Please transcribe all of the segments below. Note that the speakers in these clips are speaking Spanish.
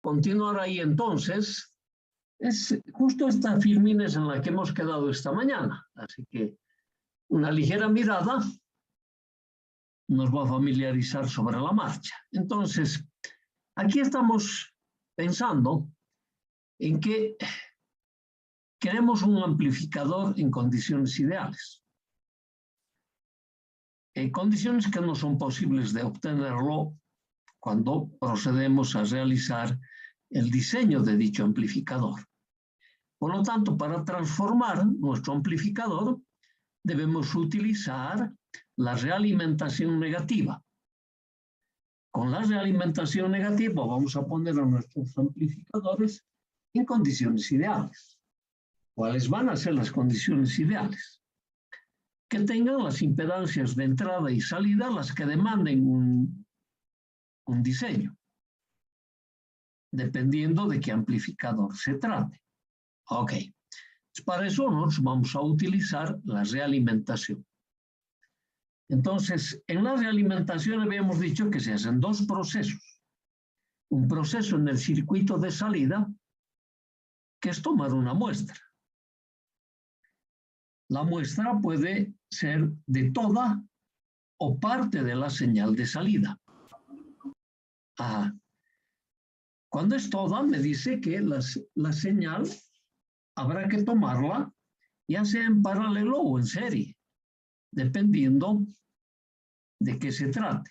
continuar ahí entonces, es justo esta firmines en la que hemos quedado esta mañana. Así que una ligera mirada nos va a familiarizar sobre la marcha. Entonces, aquí estamos pensando en que queremos un amplificador en condiciones ideales. Condiciones que no son posibles de obtenerlo cuando procedemos a realizar el diseño de dicho amplificador. Por lo tanto, para transformar nuestro amplificador, debemos utilizar la realimentación negativa. Con la realimentación negativa vamos a poner a nuestros amplificadores en condiciones ideales. ¿Cuáles van a ser las condiciones ideales? Que tengan las impedancias de entrada y salida las que demanden un diseño, dependiendo de qué amplificador se trate. Ok, para eso nos vamos a utilizar la realimentación. Entonces, en la realimentación habíamos dicho que se hacen dos procesos. Un proceso en el circuito de salida, que es tomar una muestra. La muestra puede ser de toda o parte de la señal de salida. Cuando es toda, me dice que la señal habrá que tomarla ya sea en paralelo o en serie, dependiendo de qué se trate.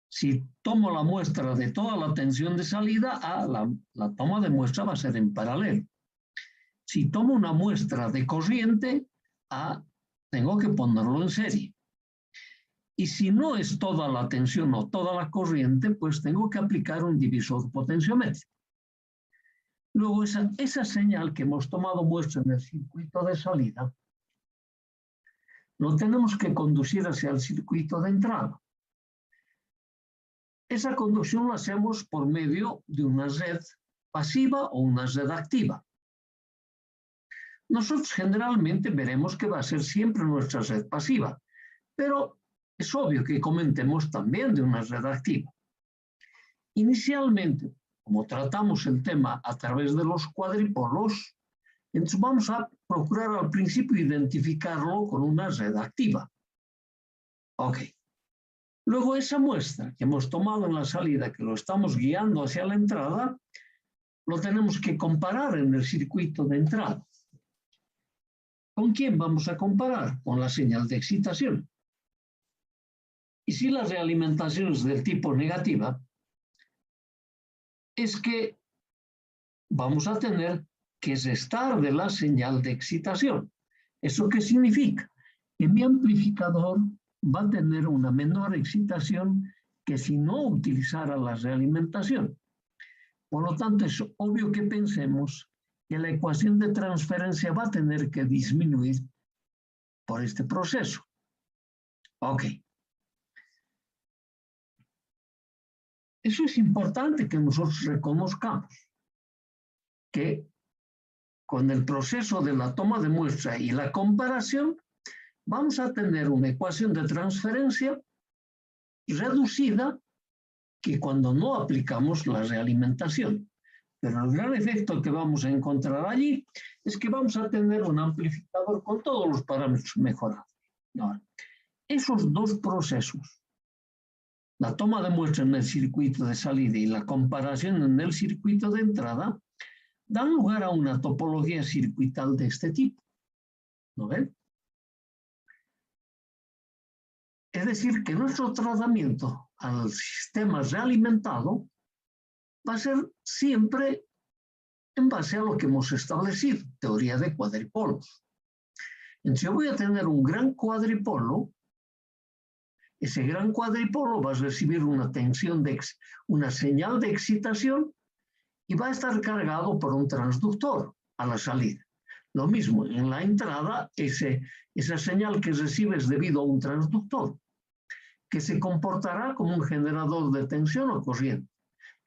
Si tomo la muestra de toda la tensión de salida, la toma de muestra va a ser en paralelo. Si tomo una muestra de corriente, tengo que ponerlo en serie. Y si no es toda la tensión o toda la corriente, pues tengo que aplicar un divisor potenciométrico. Luego, esa señal que hemos tomado muestra en el circuito de salida, lo tenemos que conducir hacia el circuito de entrada. Esa conducción la hacemos por medio de una red pasiva o una red activa. Nosotros generalmente veremos que va a ser siempre nuestra red pasiva, pero es obvio que comentemos también de una red activa. Inicialmente, como tratamos el tema a través de los cuadripolos, entonces vamos a procurar al principio identificarlo con una red activa. Ok. Luego esa muestra que hemos tomado en la salida, que lo estamos guiando hacia la entrada, lo tenemos que comparar en el circuito de entrada. ¿Con quién vamos a comparar? Con la señal de excitación. Y si la realimentación es del tipo negativa, es que vamos a tener que restar de la señal de excitación. ¿Eso qué significa? Que mi amplificador va a tener una menor excitación que si no utilizara la realimentación. Por lo tanto, es obvio que pensemos que la ecuación de transferencia va a tener que disminuir por este proceso. Ok. Eso es importante que nosotros reconozcamos, que con el proceso de la toma de muestra y la comparación, vamos a tener una ecuación de transferencia reducida que cuando no aplicamos la realimentación. Pero el gran efecto que vamos a encontrar allí es que vamos a tener un amplificador con todos los parámetros mejorados. Ahora, esos dos procesos, la toma de muestra en el circuito de salida y la comparación en el circuito de entrada, dan lugar a una topología circuital de este tipo. ¿No ven? Es decir, que nuestro tratamiento al sistema realimentado va a ser siempre en base a lo que hemos establecido, teoría de cuadripolos. Entonces yo voy a tener un gran cuadripolo, ese gran cuadripolo va a recibir una una señal de excitación y va a estar cargado por un transductor a la salida. Lo mismo, en la entrada, esa señal que recibe es debido a un transductor, que se comportará como un generador de tensión o corriente.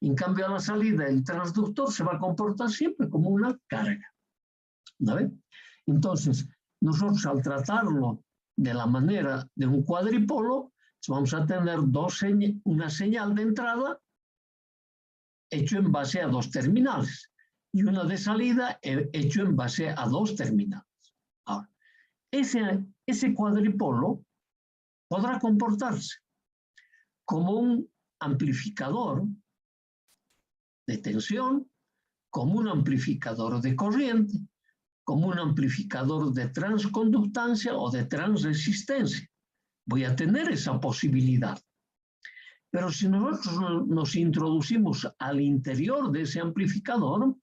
En cambio, a la salida, el transductor se va a comportar siempre como una carga. ¿No? Entonces, nosotros al tratarlo de la manera de un cuadripolo, vamos a tener una señal de entrada hecho en base a dos terminales y una de salida hecho en base a dos terminales. Ahora, ese cuadripolo podrá comportarse como un amplificador de tensión, como un amplificador de corriente, como un amplificador de transconductancia o de transresistencia. Voy a tener esa posibilidad. Pero si nosotros nos introducimos al interior de ese amplificador,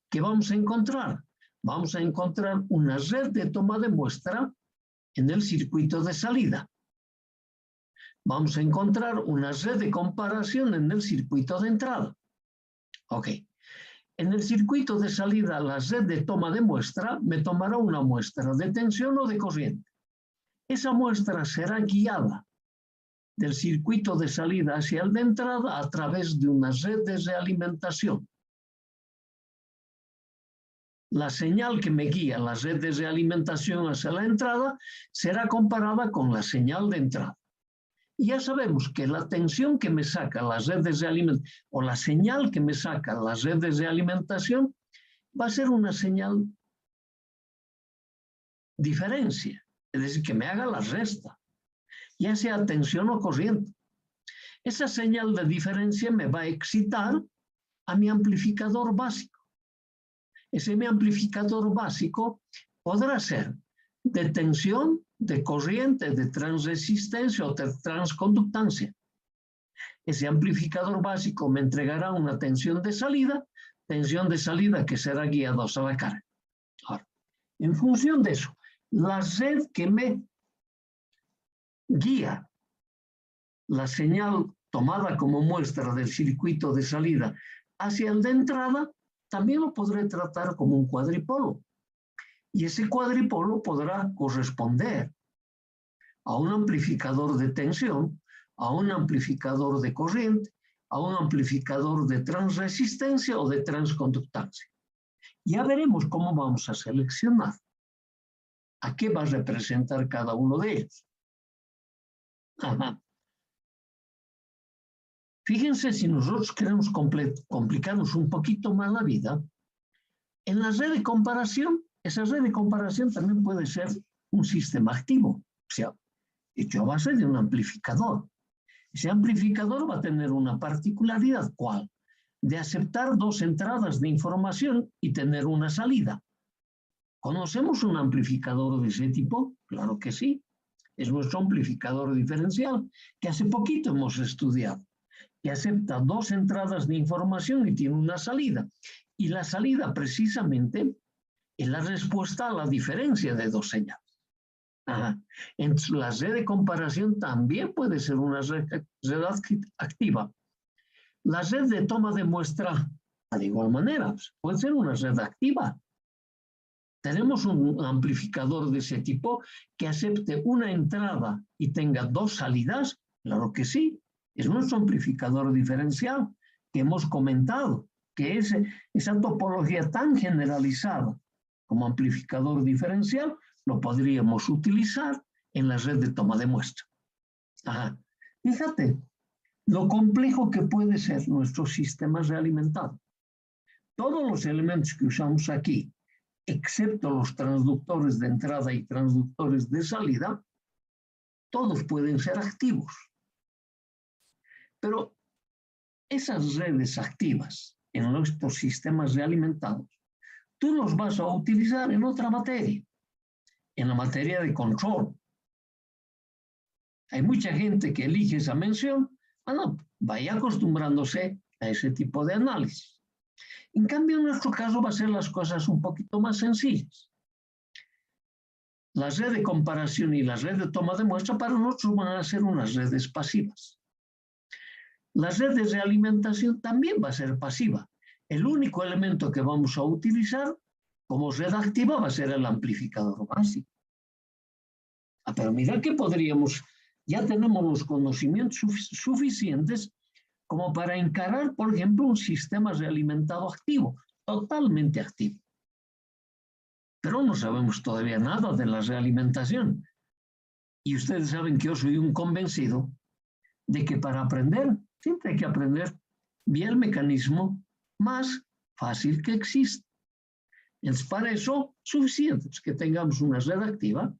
¿qué vamos a encontrar? Vamos a encontrar una red de toma de muestra en el circuito de salida. Vamos a encontrar una red de comparación en el circuito de entrada. Ok. En el circuito de salida, la red de toma de muestra me tomará una muestra de tensión o de corriente. Esa muestra será guiada del circuito de salida hacia el de entrada a través de una red de realimentación. La señal que me guía la red de realimentación hacia la entrada será comparada con la señal de entrada. Y ya sabemos que la tensión que me saca la red de realimentación o la señal que me saca la red de realimentación va a ser una señal diferencia, es decir, que me haga la resta, ya sea tensión o corriente. Esa señal de diferencia me va a excitar a mi amplificador básico. Ese mi amplificador básico podrá ser de tensión, de corriente, de transresistencia o de transconductancia. Ese amplificador básico me entregará una tensión de salida que será guiada a la carga. Ahora, en función de eso, la red que me guía la señal tomada como muestra del circuito de salida hacia el de entrada, también lo podré tratar como un cuadripolo. Y ese cuadripolo podrá corresponder a un amplificador de tensión, a un amplificador de corriente, a un amplificador de transresistencia o de transconductancia. Ya veremos cómo vamos a seleccionar a qué va a representar cada uno de ellos. Ajá. Fíjense, si nosotros queremos complicarnos un poquito más la vida, en la red de comparación, esa red de comparación también puede ser un sistema activo, o sea, hecho a base de un amplificador. Ese amplificador va a tener una particularidad, ¿cuál? De aceptar dos entradas de información y tener una salida. ¿Conocemos un amplificador de ese tipo? Claro que sí. Es nuestro amplificador diferencial, que hace poquito hemos estudiado, que acepta dos entradas de información y tiene una salida. Y la salida precisamente es la respuesta a la diferencia de dos señales. Ajá. Entonces, la red de comparación también puede ser una red activa. La red de toma de muestra, de igual manera, puede ser una red activa. ¿Tenemos un amplificador de ese tipo que acepte una entrada y tenga dos salidas? Claro que sí. Es nuestro amplificador diferencial que hemos comentado, que es esa topología tan generalizada como amplificador diferencial, lo podríamos utilizar en la red de toma de muestra. Ajá. Fíjate lo complejo que puede ser nuestro sistema realimentado. Todos los elementos que usamos aquí, excepto los transductores de entrada y transductores de salida, todos pueden ser activos. Pero esas redes activas en nuestros sistemas realimentados, tú los vas a utilizar en otra materia, en la materia de control. Hay mucha gente que elige esa mención, bueno, vaya acostumbrándose a ese tipo de análisis. En cambio, en nuestro caso va a ser las cosas un poquito más sencillas. La red de comparación y la red de toma de muestra para nosotros van a ser unas redes pasivas. La red de realimentación también va a ser pasiva. El único elemento que vamos a utilizar como red activa va a ser el amplificador básico. Pero mira que ya tenemos los conocimientos suficientes como para encarar, por ejemplo, un sistema realimentado activo, totalmente activo. Pero no sabemos todavía nada de la realimentación. Y ustedes saben que yo soy un convencido de que para aprender, siempre hay que aprender vía el mecanismo más fácil que existe. Entonces, para eso, suficiente es que tengamos una red activa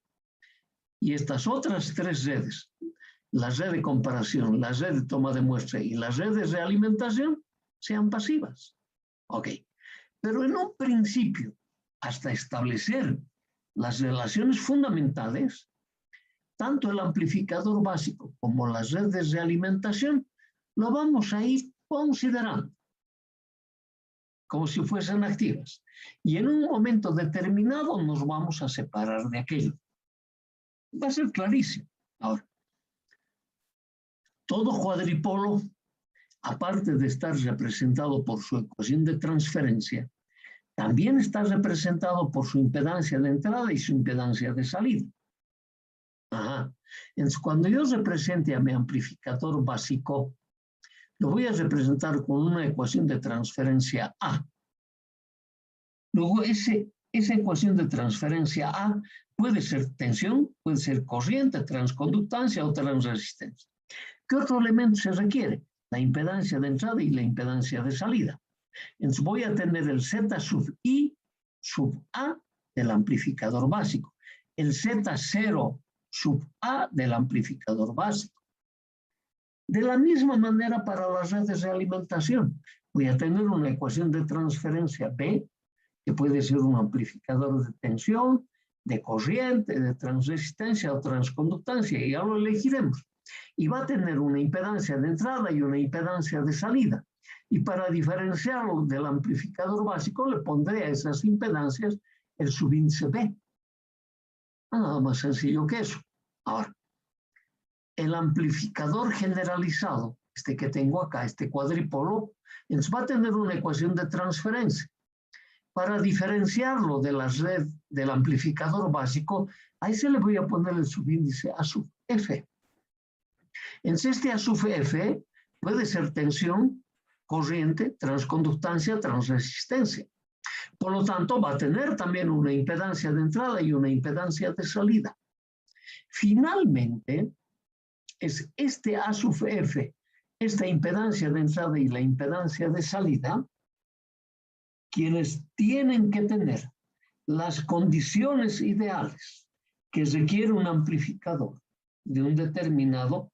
y estas otras tres redes, la red de comparación, la red de toma de muestra y las redes de alimentación, sean pasivas. Ok, pero en un principio, hasta establecer las relaciones fundamentales, tanto el amplificador básico como las redes de alimentación, lo vamos a ir considerando como si fuesen activas. Y en un momento determinado nos vamos a separar de aquello. Va a ser clarísimo. Ahora, todo cuadripolo, aparte de estar representado por su ecuación de transferencia, también está representado por su impedancia de entrada y su impedancia de salida. Ajá. Entonces, cuando yo represente a mi amplificador básico, lo voy a representar con una ecuación de transferencia A. Luego, esa ecuación de transferencia A puede ser tensión, puede ser corriente, transconductancia o transresistencia. ¿Qué otro elemento se requiere? La impedancia de entrada y la impedancia de salida. Entonces voy a tener el Z sub I sub A del amplificador básico, el Z0 sub A del amplificador básico. De la misma manera para las redes de alimentación, voy a tener una ecuación de transferencia B, que puede ser un amplificador de tensión, de corriente, de transresistencia o transconductancia, y ya lo elegiremos. Y va a tener una impedancia de entrada y una impedancia de salida. Y para diferenciarlo del amplificador básico, le pondré a esas impedancias el subíndice B. Nada más sencillo que eso. Ahora, el amplificador generalizado, este que tengo acá, este cuadripolo, entonces va a tener una ecuación de transferencia. Para diferenciarlo de la red del amplificador básico, ahí se le voy a poner el subíndice A sub F. Entonces, este A sub F puede ser tensión, corriente, transconductancia, transresistencia. Por lo tanto, va a tener también una impedancia de entrada y una impedancia de salida. Finalmente, es este A sub F, esta impedancia de entrada y la impedancia de salida, quienes tienen que tener las condiciones ideales que requiere un amplificador de un determinado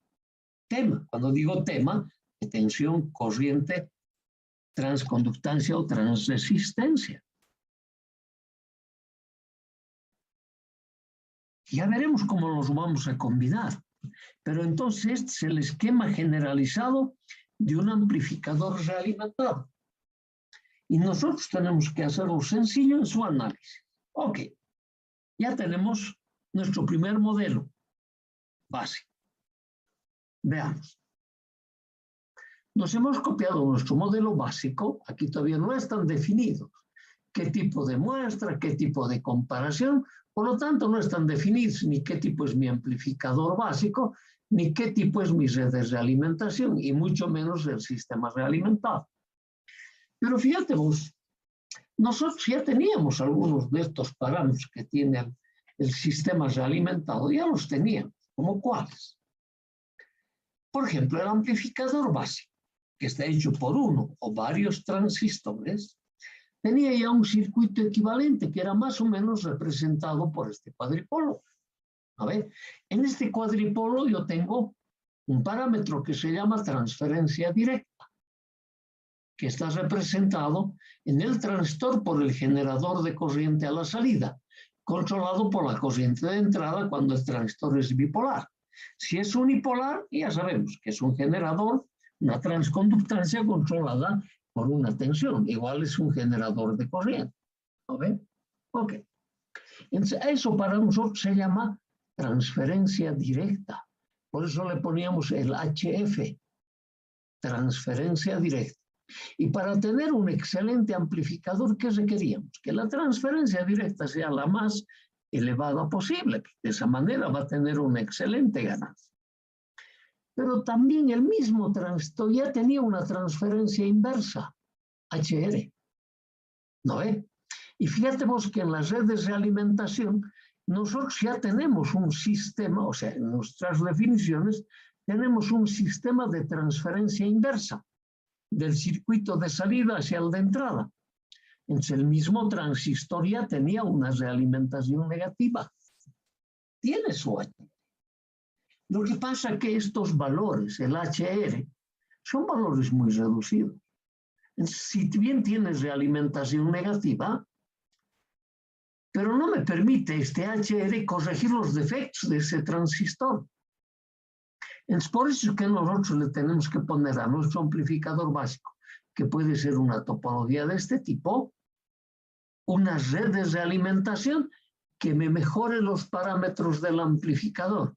tema. Cuando digo tema, de tensión, corriente, transconductancia o transresistencia. Ya veremos cómo los vamos a combinar. Pero entonces este es el esquema generalizado de un amplificador realimentado. Y nosotros tenemos que hacerlo sencillo en su análisis. Ok, ya tenemos nuestro primer modelo básico. Veamos. Nos hemos copiado nuestro modelo básico, aquí todavía no están definidos qué tipo de muestra, qué tipo de comparación, por lo tanto no están definidos ni qué tipo es mi amplificador básico, ni qué tipo es mi red de realimentación, y mucho menos el sistema realimentado. Pero fíjate vos, nosotros ya teníamos algunos de estos parámetros que tiene el sistema realimentado, ya los teníamos, ¿como cuáles? Por ejemplo, el amplificador básico, que está hecho por uno o varios transistores, tenía ya un circuito equivalente que era más o menos representado por este cuadripolo. A ver, en este cuadripolo yo tengo un parámetro que se llama transferencia directa, que está representado en el transistor por el generador de corriente a la salida, controlado por la corriente de entrada cuando el transistor es bipolar. Si es unipolar, ya sabemos que es un generador, una transconductancia controlada por una tensión. Igual es un generador de corriente. ¿No ven? Ok. Entonces, eso para nosotros se llama transferencia directa. Por eso le poníamos el HF, transferencia directa. Y para tener un excelente amplificador, ¿qué requeríamos? Que la transferencia directa sea la más elevada posible. De esa manera va a tener una excelente ganancia. Pero también el mismo transistor ya tenía una transferencia inversa, HR. ¿No ve? Y fíjate vos que en las redes de alimentación nosotros ya tenemos un sistema, o sea, en nuestras definiciones tenemos un sistema de transferencia inversa. del circuito de salida hacia el de entrada. Entonces el mismo transistor ya tenía una realimentación negativa. Tiene su HR. Lo que pasa es que estos valores, el HR, son valores muy reducidos. Entonces, si bien tiene realimentación negativa, pero no me permite este HR corregir los defectos de ese transistor. Es por eso que nosotros le tenemos que poner a nuestro amplificador básico, que puede ser una topología de este tipo, una red de realimentación que me mejore los parámetros del amplificador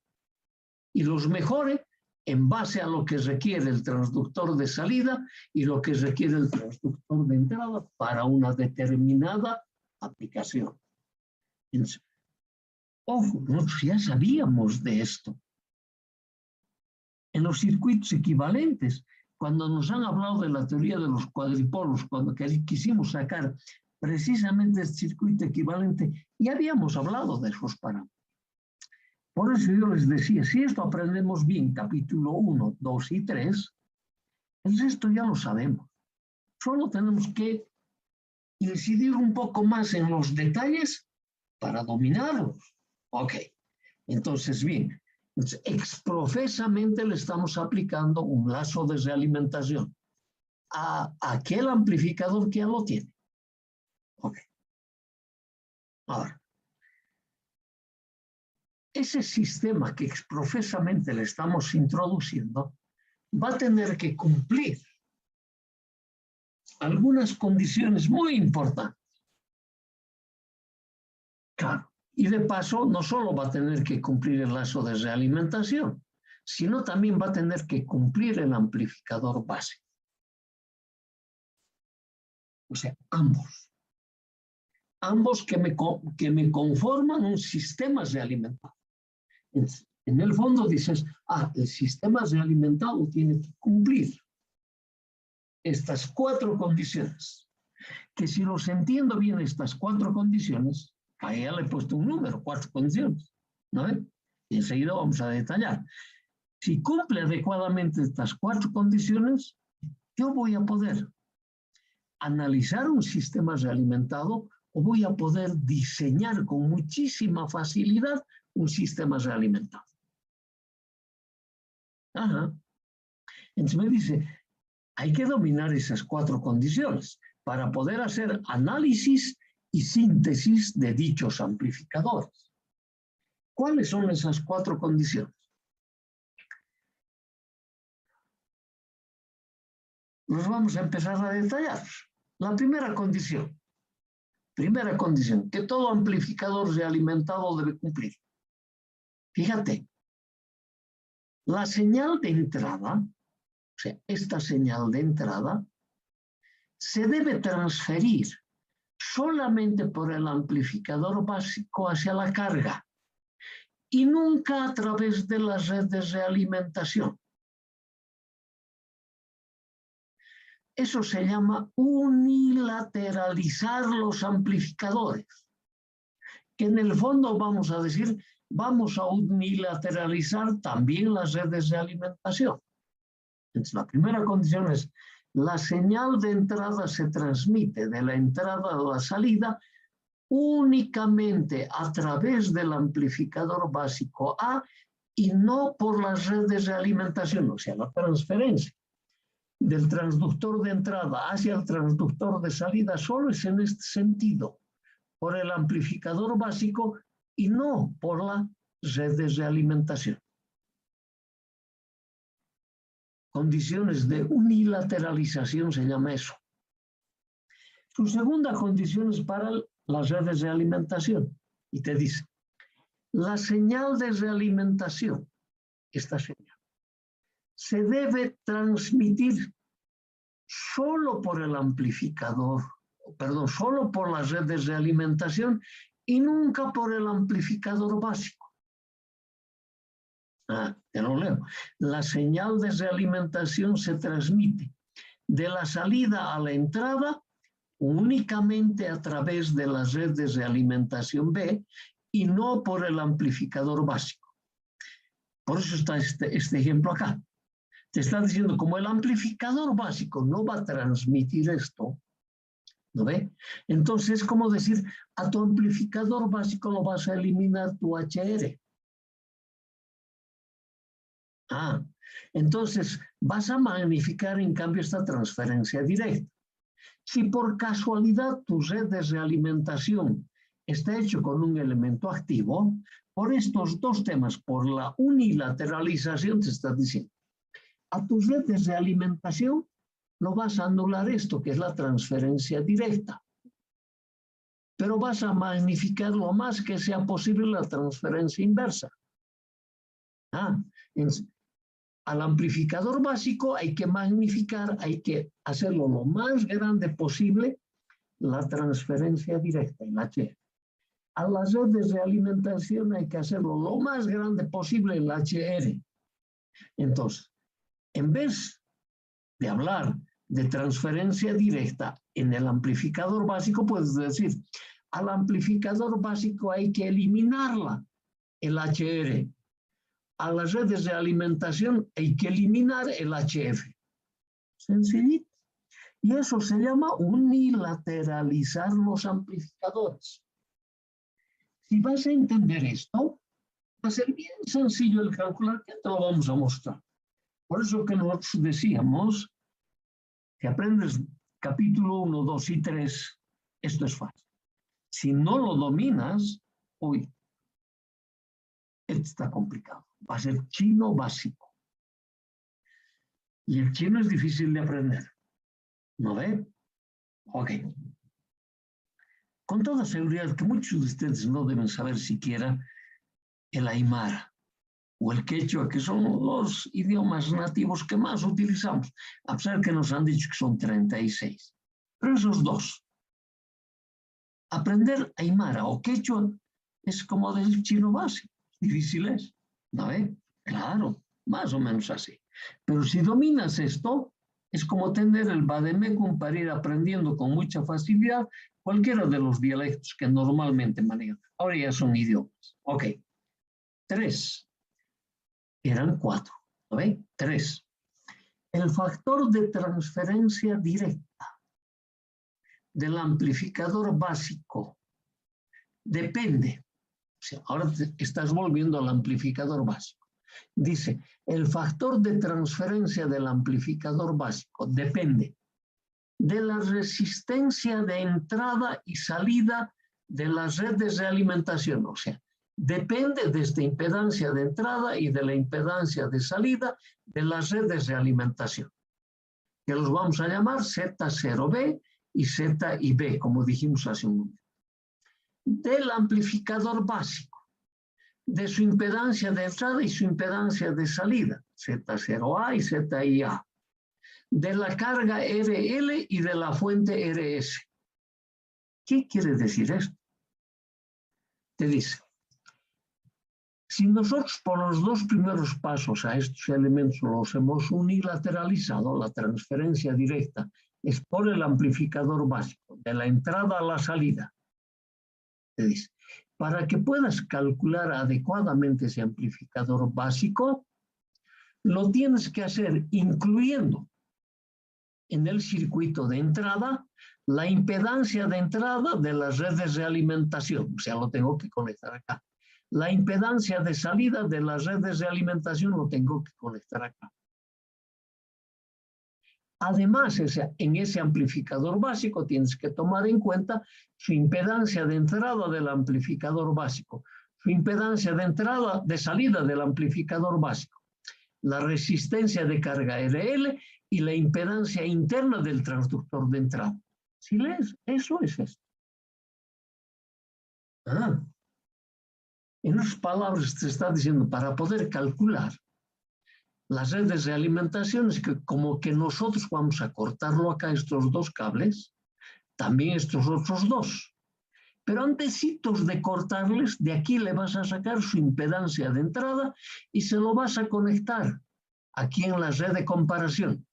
y los mejore en base a lo que requiere el transductor de salida y lo que requiere el transductor de entrada para una determinada aplicación. Entonces, ojo, nosotros ya sabíamos de esto. En los circuitos equivalentes, cuando nos han hablado de la teoría de los cuadripolos, cuando quisimos sacar precisamente este circuito equivalente, ya habíamos hablado de esos parámetros. Por eso yo les decía, si esto aprendemos bien, capítulo 1, 2 y 3, el resto ya lo sabemos. Solo tenemos que incidir un poco más en los detalles para dominarlos. Ok, entonces bien, exprofesamente le estamos aplicando un lazo de realimentación a aquel amplificador que ya lo tiene. Ok. Ahora, ese sistema que exprofesamente le estamos introduciendo va a tener que cumplir algunas condiciones muy importantes. Claro, y de paso no solo va a tener que cumplir el lazo de realimentación, sino también va a tener que cumplir el amplificador base. O sea, ambos. Ambos que me conforman un sistema realimentado. En el fondo dices, el sistema realimentado tiene que cumplir estas 4 condiciones. Que si los entiendo bien estas 4 condiciones, ahí ya le he puesto un número, 4 condiciones, ¿no? Y enseguida vamos a detallar. Si cumple adecuadamente estas 4 condiciones, yo voy a poder analizar un sistema realimentado o voy a poder diseñar con muchísima facilidad un sistema realimentado. Ajá. Entonces me dice, hay que dominar esas 4 condiciones para poder hacer análisis y síntesis de dichos amplificadores. ¿Cuáles son esas 4 condiciones? Los vamos a empezar a detallar. La primera condición, que todo amplificador realimentado debe cumplir. Fíjate, la señal de entrada, o sea, esta señal de entrada, se debe transferir solamente por el amplificador básico hacia la carga y nunca a través de la red de realimentación. Eso se llama unilateralizar los amplificadores, que en el fondo vamos a decir, vamos a unilateralizar también las redes de alimentación. Entonces, la primera condición es, la señal de entrada se transmite de la entrada a la salida únicamente a través del amplificador básico A y no por las redes de alimentación, o sea, la transferencia del transductor de entrada hacia el transductor de salida solo es en este sentido, por el amplificador básico y no por la red de realimentación. Condiciones de unilateralización se llama eso. Su segunda condición es para las redes de realimentación y te dice, la señal de realimentación, esta señal, se debe transmitir solo por el amplificador, solo por la red de realimentación y nunca por el amplificador básico. Te lo leo. La señal de realimentación se transmite de la salida a la entrada únicamente a través de la red de realimentación B y no por el amplificador básico. Por eso está este ejemplo acá. te está diciendo, como el amplificador básico no va a transmitir esto, ¿no ve? Entonces es como decir, a tu amplificador básico lo vas a eliminar tu HR. Entonces vas a magnificar en cambio esta transferencia directa. Si por casualidad tu red de realimentación está hecho con un elemento activo, por estos dos temas, por la unilateralización, te está diciendo, a tu red de realimentación no vas a anular esto, que es la transferencia directa, pero vas a magnificar lo más que sea posible la transferencia inversa. Al amplificador básico hay que magnificar, hay que hacerlo lo más grande posible la transferencia directa, el HR. A las redes de realimentación hay que hacerlo lo más grande posible el HR. Entonces, en vez de hablar de transferencia directa en el amplificador básico, puedes decir, al amplificador básico hay que eliminarla, el HR. A las redes de alimentación hay que eliminar el HF. Sencillito. Y eso se llama unilateralizar los amplificadores. Si vas a entender esto, va a ser bien sencillo el calcular, que te lo vamos a mostrar. Por eso que nosotros decíamos que aprendes capítulo 1, 2 y 3, esto es fácil. Si no lo dominas, uy, esto está complicado. Va a ser chino básico. Y el chino es difícil de aprender. ¿No ve? Ok. Con toda seguridad que muchos de ustedes no deben saber siquiera el aymara o el quechua, que son los idiomas nativos que más utilizamos, a pesar que nos han dicho que son 36. Pero esos dos. Aprender aymara o quechua es como del chino básico. Difícil es. ¿No ve? Claro, más o menos así. Pero si dominas esto, es como tener el vademecum para ir aprendiendo con mucha facilidad cualquiera de los dialectos que normalmente manejan. Ahora ya son idiomas. Ok. 3. Eran 4. ¿No ve? 3. El factor de transferencia directa del amplificador básico depende. O sea, ahora te estás volviendo al amplificador básico. Dice, el factor de transferencia del amplificador básico depende de la resistencia de entrada y salida de las redes de alimentación. O sea, depende de esta impedancia de entrada y de la impedancia de salida de las redes de alimentación, que los vamos a llamar Z0B y Z y B, como dijimos hace un momento. Del amplificador básico, de su impedancia de entrada y su impedancia de salida, Z0A y ZIA, de la carga RL y de la fuente RS. ¿Qué quiere decir esto? Te dice, si nosotros por los dos primeros pasos a estos elementos los hemos unilateralizado, la transferencia directa es por el amplificador básico, de la entrada a la salida. Te dice, para que puedas calcular adecuadamente ese amplificador básico, lo tienes que hacer incluyendo en el circuito de entrada la impedancia de entrada de las redes de alimentación, o sea, lo tengo que conectar acá. La impedancia de salida de las redes de alimentación lo tengo que conectar acá. Además, en ese amplificador básico tienes que tomar en cuenta su impedancia de entrada del amplificador básico, su impedancia de entrada, de salida del amplificador básico, la resistencia de carga RL y la impedancia interna del transductor de entrada. ¿Sí lees? Eso es esto. En otras palabras, te está diciendo, para poder calcular las redes de alimentación, es que como que nosotros vamos a cortarlo acá, estos dos cables, también estos otros dos. Pero antecitos de cortarles, de aquí le vas a sacar su impedancia de entrada y se lo vas a conectar aquí en la red de comparación.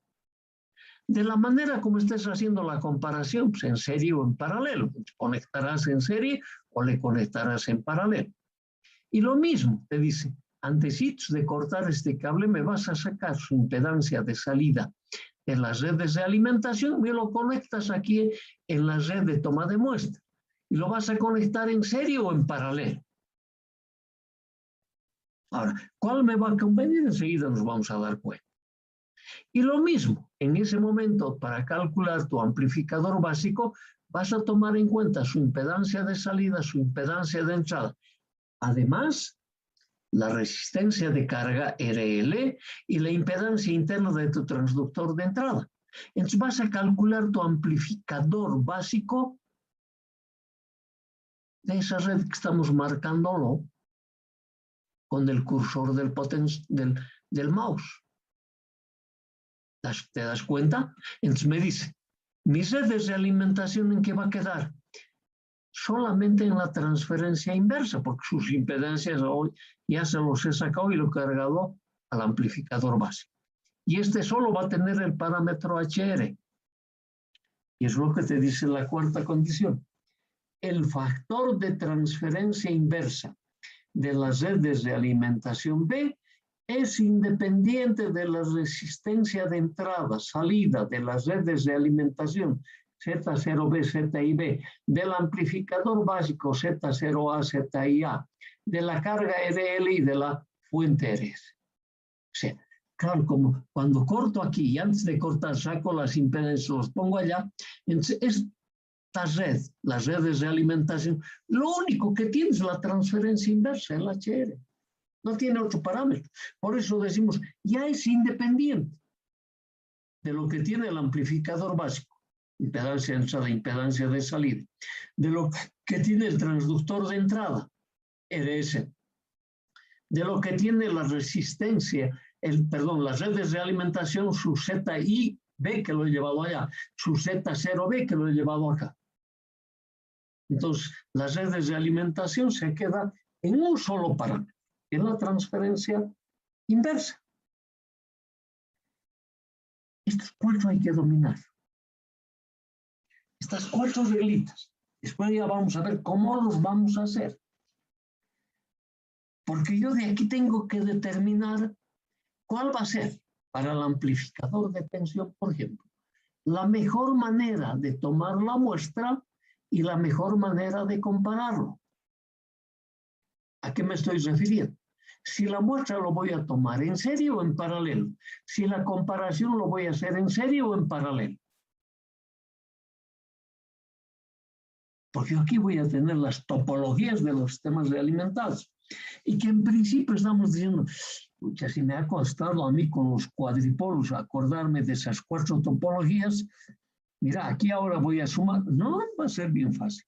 De la manera como estés haciendo la comparación, pues en serie o en paralelo. Conectarás en serie o le conectarás en paralelo. Y lo mismo, te dice, Antecitos de cortar este cable, me vas a sacar su impedancia de salida de las redes de alimentación, me lo conectas aquí en la red de toma de muestra. Y lo vas a conectar en serie o en paralelo. Ahora, ¿cuál me va a convenir? Enseguida nos vamos a dar cuenta. Y lo mismo, en ese momento, para calcular tu amplificador básico, vas a tomar en cuenta su impedancia de salida, su impedancia de entrada. Además, la resistencia de carga RL y la impedancia interna de tu transductor de entrada. Entonces vas a calcular tu amplificador básico de esa red que estamos marcándolo con el cursor del mouse. ¿Te das cuenta? Entonces me dice, mis redes de alimentación, ¿en qué va a quedar? Solamente en la transferencia inversa, porque sus impedancias hoy ya se los he sacado y lo he cargado al amplificador básico. Y este solo va a tener el parámetro HR. Y es lo que te dice la cuarta condición. El factor de transferencia inversa de las redes de alimentación B es independiente de la resistencia de entrada, salida de las redes de alimentación Z0B, ZIB, del amplificador básico Z0A, ZIA, de la carga RL y de la fuente RS. O sea, claro, como cuando corto aquí y antes de cortar saco las impedancias, los pongo allá, entonces esta red, las redes de alimentación, lo único que tiene es la transferencia inversa, el HR. No tiene otro parámetro. Por eso decimos, ya es independiente de lo que tiene el amplificador básico, impedancia de entrada, impedancia de salida, de lo que tiene el transductor de entrada, RS, de lo que tiene la resistencia, las redes de alimentación, su ZIB, que lo he llevado allá, su Z0B, que lo he llevado acá. Entonces, las redes de alimentación se quedan en un solo parámetro, que es la transferencia inversa. Estos cuatro hay que dominar. Estas cuatro reglitas. Después ya vamos a ver cómo los vamos a hacer. Porque yo de aquí tengo que determinar cuál va a ser para el amplificador de tensión, por ejemplo, la mejor manera de tomar la muestra y la mejor manera de compararlo. ¿A qué me estoy refiriendo? Si la muestra lo voy a tomar en serie o en paralelo. Si la comparación lo voy a hacer en serie o en paralelo. Porque aquí voy a tener las topologías de los sistemas realimentados. Y que en principio estamos diciendo, pucha, si me ha costado a mí con los cuadripolos acordarme de esas cuatro topologías, mira, aquí ahora voy a sumar. No, va a ser bien fácil.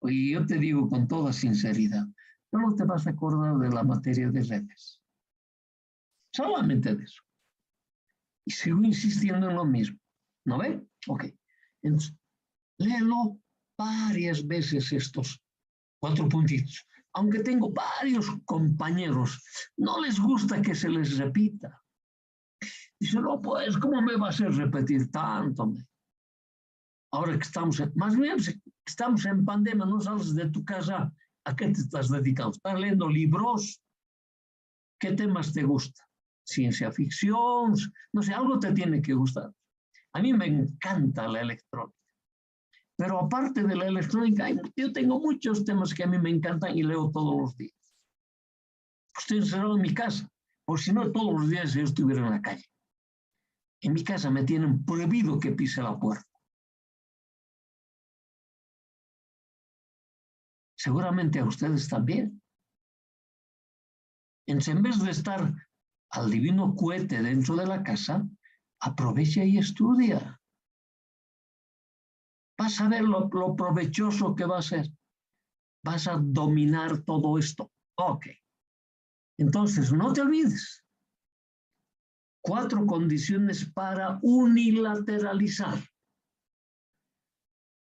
Y yo te digo con toda sinceridad, solo te vas a acordar de la materia de redes. Solamente de eso. Y sigo insistiendo en lo mismo. ¿No ve? Ok. Entonces, léelo varias veces estos cuatro puntitos. Aunque tengo varios compañeros, no les gusta que se les repita. Dicen, no, pues, ¿cómo me va a hacer repetir tanto? Ahora que más bien, estamos en pandemia, no sales de tu casa, ¿a qué te estás dedicando? ¿Estás leyendo libros? ¿Qué temas te gustan? Ciencia ficción, no sé, algo te tiene que gustar. A mí me encanta la electrónica. Pero aparte de la electrónica, yo tengo muchos temas que a mí me encantan y leo todos los días. Estoy encerrado en mi casa, por si no todos los días yo estuviera en la calle. En mi casa me tienen prohibido que pise la puerta. Seguramente a ustedes también. Entonces, en vez de estar al divino cohete dentro de la casa, aprovecha y estudia. Vas a ver lo provechoso que va a ser. Vas a dominar todo esto. Ok. Entonces, no te olvides. 4 condiciones para unilateralizar.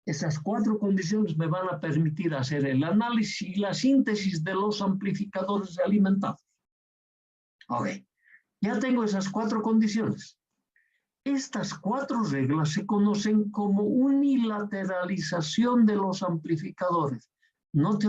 Esas 4 condiciones me van a permitir hacer el análisis y la síntesis de los amplificadores alimentados. Ok. Ya tengo esas 4 condiciones. Estas 4 reglas se conocen como unilateralización de los amplificadores. No te olvides.